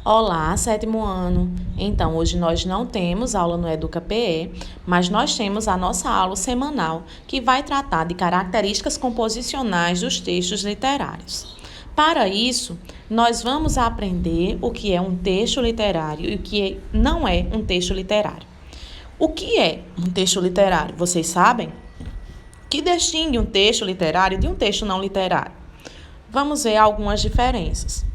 Olá, sétimo ano. Então, hoje nós não temos aula no Educa PE, mas nós temos a nossa aula semanal, que vai tratar de características composicionais dos textos literários. Para isso, nós vamos aprender o que é um texto literário e o que não é um texto literário. O que é um texto literário? Vocês sabem? Que distingue um texto literário de um texto não literário? Vamos ver algumas diferenças.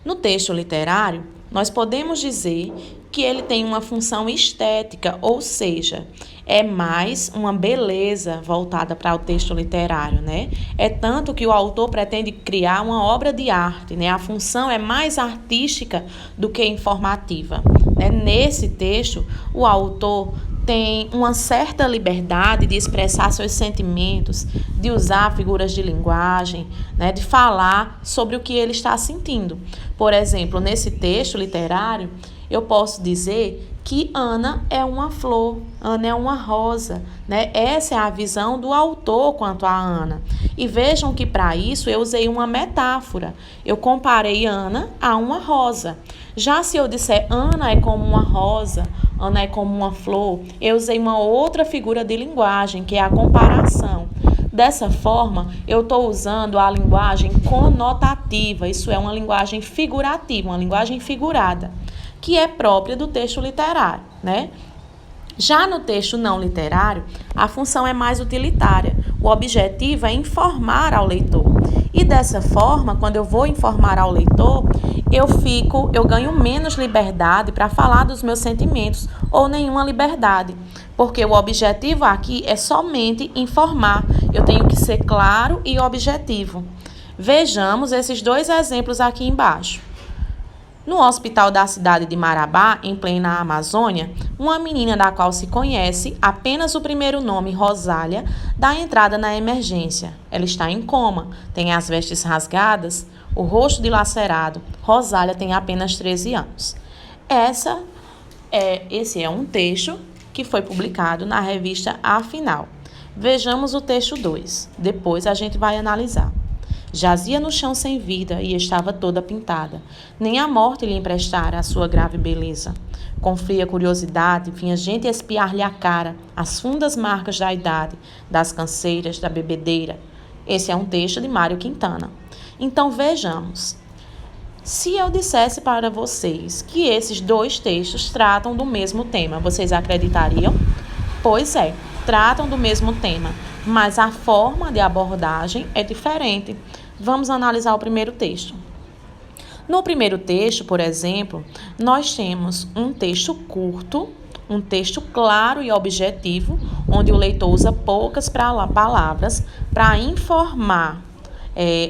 No texto literário, nós podemos dizer que ele tem uma função estética, ou seja, é mais uma beleza voltada para o texto literário, né? É tanto que o autor pretende criar uma obra de arte, né? A função é mais artística do que informativa, né? Nesse texto, o autor tem uma certa liberdade de expressar seus sentimentos, de usar figuras de linguagem, né, de falar sobre o que ele está sentindo. Por exemplo, nesse texto literário, eu posso dizer que Ana é uma flor, Ana é uma rosa, né? Essa é a visão do autor quanto a Ana. E vejam que para isso eu usei uma metáfora. Eu comparei Ana a uma rosa. Já se eu disser Ana é como uma rosa, Ana é como uma flor, eu usei uma outra figura de linguagem, que é a comparação. Dessa forma, eu estou usando a linguagem conotativa, isso é uma linguagem figurativa, uma linguagem figurada, que é própria do texto literário, né? Já no texto não literário, a função é mais utilitária. O objetivo é informar ao leitor. E dessa forma, quando eu vou informar ao leitor, eu ganho menos liberdade para falar dos meus sentimentos ou nenhuma liberdade, porque o objetivo aqui é somente informar. Eu tenho que ser claro e objetivo. Vejamos esses dois exemplos aqui embaixo. No hospital da cidade de Marabá, em plena Amazônia, uma menina da qual se conhece apenas o primeiro nome, Rosália, dá entrada na emergência. Ela está em coma, tem as vestes rasgadas, o rosto dilacerado. Rosália tem apenas 13 anos. Esse é um texto que foi publicado na revista Afinal. Vejamos o texto 2, depois a gente vai analisar. Jazia no chão sem vida e estava toda pintada. Nem a morte lhe emprestara a sua grave beleza. Com fria curiosidade, vinha gente espiar-lhe a cara, as fundas marcas da idade, das canseiras, da bebedeira. Esse é um texto de Mário Quintana. Então vejamos. Se eu dissesse para vocês que esses dois textos tratam do mesmo tema, vocês acreditariam? Pois é, tratam do mesmo tema, mas a forma de abordagem é diferente. Vamos analisar o primeiro texto. No primeiro texto, por exemplo, nós temos um texto curto, um texto claro e objetivo, onde o leitor usa poucas palavras para informar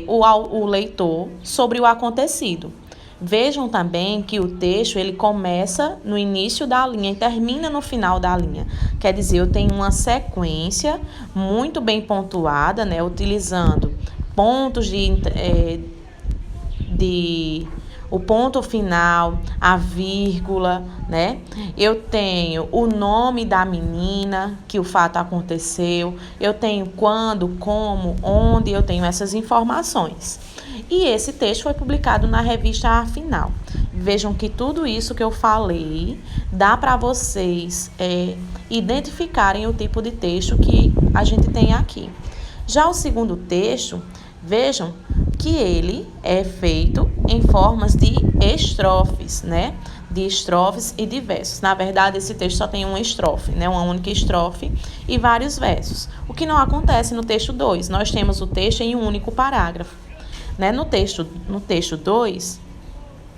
o leitor sobre o acontecido. Vejam também que o texto ele começa no início da linha e termina no final da linha. Quer dizer, eu tenho uma sequência muito bem pontuada, né, utilizando pontos o ponto final, a vírgula, né? Eu tenho o nome da menina, que o fato aconteceu, eu tenho quando, como, onde, eu tenho essas informações. E esse texto foi publicado na revista Afinal. Vejam que tudo isso que eu falei dá para vocês identificarem o tipo de texto que a gente tem aqui. Já o segundo texto, vejam que ele é feito em formas de estrofes, né? De estrofes e de versos. Na verdade, esse texto só tem uma estrofe, né? Uma única estrofe e vários versos. O que não acontece no texto 2. Nós temos o texto em um único parágrafo, né? No texto 2,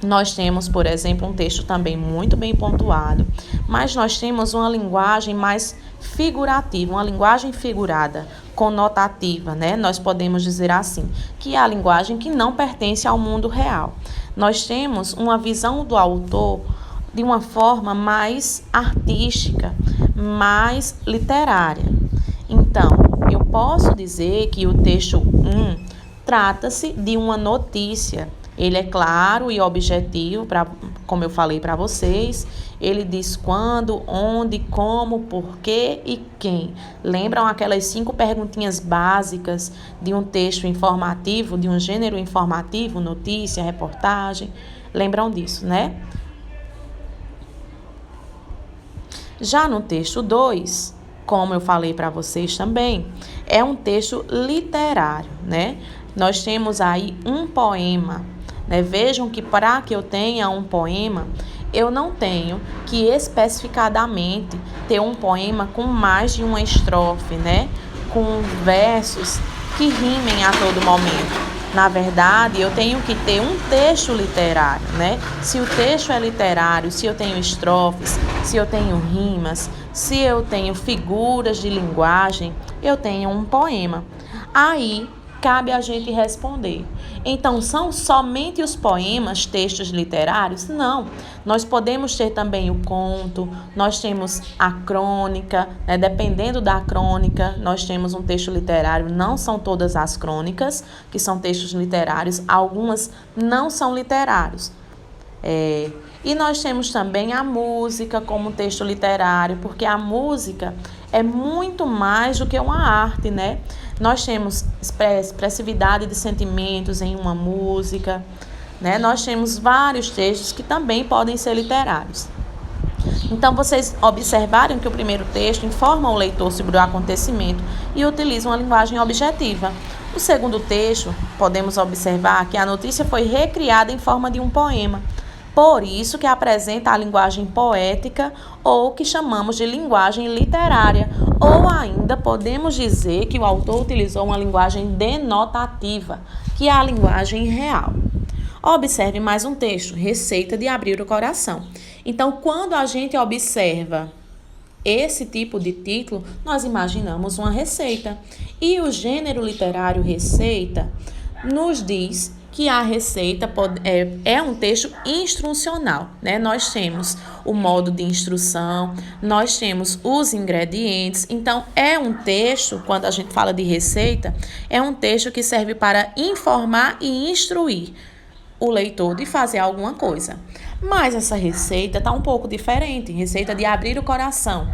nós temos, por exemplo, um texto também muito bem pontuado, mas nós temos uma linguagem mais figurativa, uma linguagem figurada, conotativa, né? Nós podemos dizer assim, que é a linguagem que não pertence ao mundo real. Nós temos uma visão do autor de uma forma mais artística, mais literária. Então, eu posso dizer que o texto 1 trata-se de uma notícia. Ele é claro e objetivo, como eu falei para vocês. Ele diz quando, onde, como, porquê e quem. Lembram aquelas 5 perguntinhas básicas de um texto informativo, de um gênero informativo, notícia, reportagem? Lembram disso, né? Já no texto 2, como eu falei para vocês também, é um texto literário, né? Nós temos aí um poema, né? Vejam que para que eu tenha um poema, eu não tenho que especificadamente ter um poema com mais de uma estrofe, né? Com versos que rimem a todo momento. Na verdade, eu tenho que ter um texto literário, né? Se o texto é literário, se eu tenho estrofes, se eu tenho rimas, se eu tenho figuras de linguagem, eu tenho um poema. Aí cabe a gente responder. Então, são somente os poemas, textos literários? Não. Nós podemos ter também o conto, nós temos a crônica, né? Dependendo da crônica, nós temos um texto literário. Não são todas as crônicas que são textos literários, algumas não são literários. E nós temos também a música como texto literário, porque a música é muito mais do que uma arte, né? Nós temos expressividade de sentimentos em uma música, né? Nós temos vários textos que também podem ser literários. Então, vocês observaram que o primeiro texto informa o leitor sobre o acontecimento e utiliza uma linguagem objetiva. No segundo texto, podemos observar que a notícia foi recriada em forma de um poema. Por isso que apresenta a linguagem poética ou que chamamos de linguagem literária. Ou ainda podemos dizer que o autor utilizou uma linguagem denotativa, que é a linguagem real. Observe mais um texto, Receita de Abrir o Coração. Então, quando a gente observa esse tipo de título, nós imaginamos uma receita. E o gênero literário receita nos diz que a receita é um texto instrucional, né? Nós temos o modo de instrução, nós temos os ingredientes. Então, é um texto, quando a gente fala de receita, é um texto que serve para informar e instruir o leitor de fazer alguma coisa. Mas essa receita está um pouco diferente, receita de abrir o coração.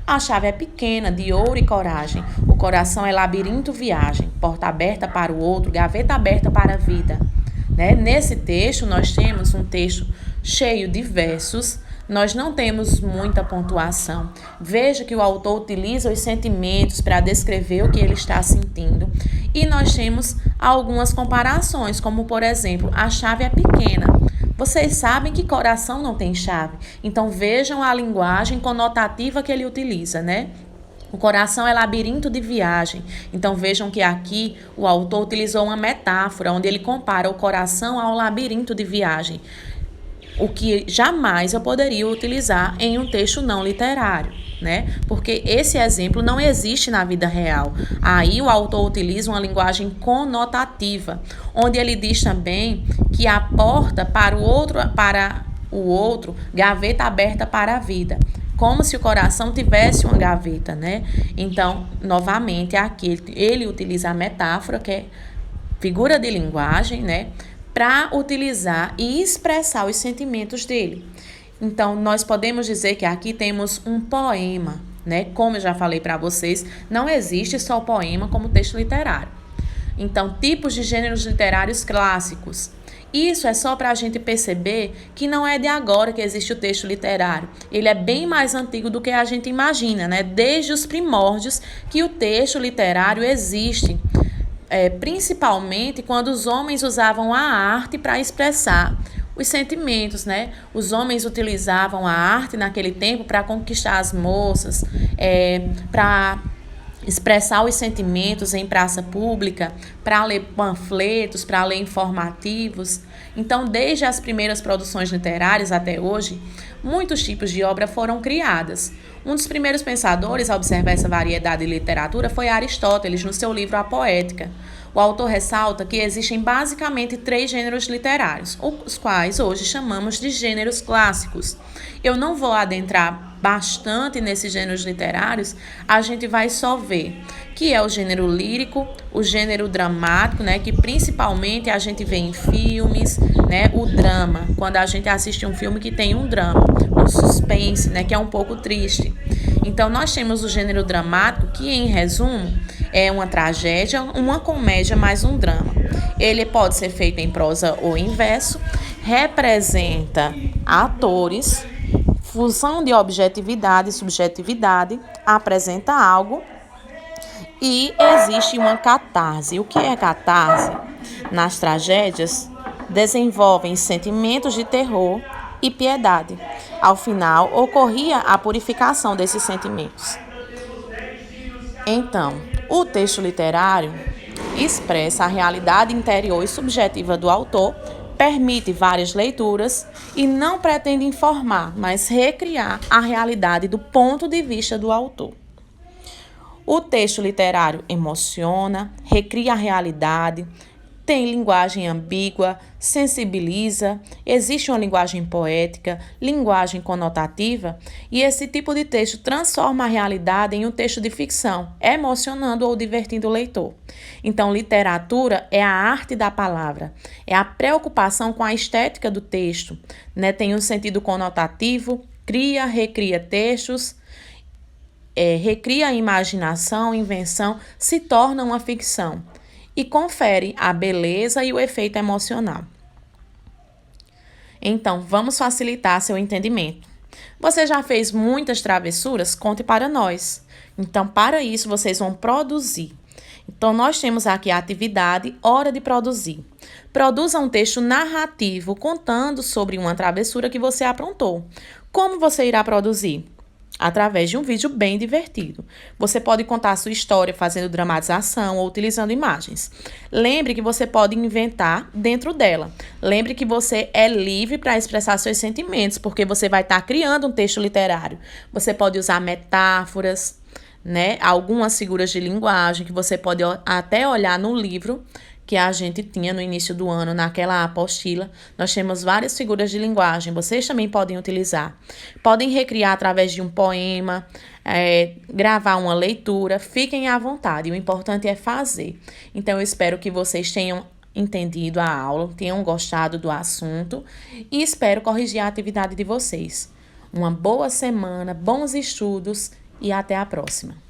A chave é pequena, de ouro e coragem. O coração é labirinto, viagem, porta aberta para o outro, gaveta aberta para a vida. Né? Nesse texto, nós temos um texto cheio de versos, nós não temos muita pontuação. Veja que o autor utiliza os sentimentos para descrever o que ele está sentindo. E nós temos algumas comparações, como por exemplo, a chave é pequena. Vocês sabem que coração não tem chave. Então vejam a linguagem conotativa que ele utiliza, né? O coração é labirinto de viagem. Então vejam que aqui o autor utilizou uma metáfora onde ele compara o coração ao labirinto de viagem. O que jamais eu poderia utilizar em um texto não literário, né? Porque esse exemplo não existe na vida real. Aí o autor utiliza uma linguagem conotativa, onde ele diz também que a porta para o outro, gaveta aberta para a vida. Como se o coração tivesse uma gaveta, né? Então, novamente, aqui ele utiliza a metáfora, que é figura de linguagem, né? Para utilizar e expressar os sentimentos dele. Então, nós podemos dizer que aqui temos um poema, né? Como eu já falei para vocês, não existe só o poema como texto literário. Então, tipos de gêneros literários clássicos. Isso é só para a gente perceber que não é de agora que existe o texto literário. Ele é bem mais antigo do que a gente imagina, né? Desde os primórdios que o texto literário existe. Principalmente quando os homens usavam a arte para expressar os sentimentos, né? Os homens utilizavam a arte naquele tempo para conquistar as moças, para expressar os sentimentos em praça pública, para ler panfletos, para ler informativos. Então, desde as primeiras produções literárias até hoje, muitos tipos de obra foram criadas. Um dos primeiros pensadores a observar essa variedade de literatura foi Aristóteles, no seu livro A Poética. O autor ressalta que existem basicamente 3 gêneros literários, os quais hoje chamamos de gêneros clássicos. Eu não vou adentrar bastante nesses gêneros literários, a gente vai só ver que é o gênero lírico, o gênero dramático, né, que principalmente a gente vê em filmes, né, o drama, quando a gente assiste um filme que tem um drama, um suspense, né, que é um pouco triste. Então, nós temos o gênero dramático, que, em resumo, é uma tragédia, uma comédia mais um drama. Ele pode ser feito em prosa ou em verso, representa atores, fusão de objetividade e subjetividade, apresenta algo e existe uma catarse. O que é catarse? Nas tragédias, desenvolvem sentimentos de terror e piedade. Ao final, ocorria a purificação desses sentimentos. Então, o texto literário expressa a realidade interior e subjetiva do autor, permite várias leituras e não pretende informar, mas recriar a realidade do ponto de vista do autor. O texto literário emociona, recria a realidade, tem linguagem ambígua, sensibiliza, existe uma linguagem poética, linguagem conotativa, e esse tipo de texto transforma a realidade em um texto de ficção, emocionando ou divertindo o leitor. Então, literatura é a arte da palavra, é a preocupação com a estética do texto, né? Tem um sentido conotativo, cria, recria textos, recria a imaginação, invenção, se torna uma ficção e confere a beleza e o efeito emocional. Então, vamos facilitar seu entendimento. Você já fez muitas travessuras? Conte para nós. Então, para isso, vocês vão produzir. Então, nós temos aqui a atividade Hora de Produzir. Produza um texto narrativo contando sobre uma travessura que você aprontou. Como você irá produzir? Através de um vídeo bem divertido. Você pode contar a sua história fazendo dramatização ou utilizando imagens. Lembre que você pode inventar dentro dela. Lembre que você é livre para expressar seus sentimentos, porque você vai estar criando um texto literário. Você pode usar metáforas, né? Algumas figuras de linguagem que você pode até olhar no livro que a gente tinha no início do ano, naquela apostila. Nós temos várias figuras de linguagem, vocês também podem utilizar. Podem recriar através de um poema, gravar uma leitura, fiquem à vontade, o importante é fazer. Então, eu espero que vocês tenham entendido a aula, tenham gostado do assunto e espero corrigir a atividade de vocês. Uma boa semana, bons estudos e até a próxima.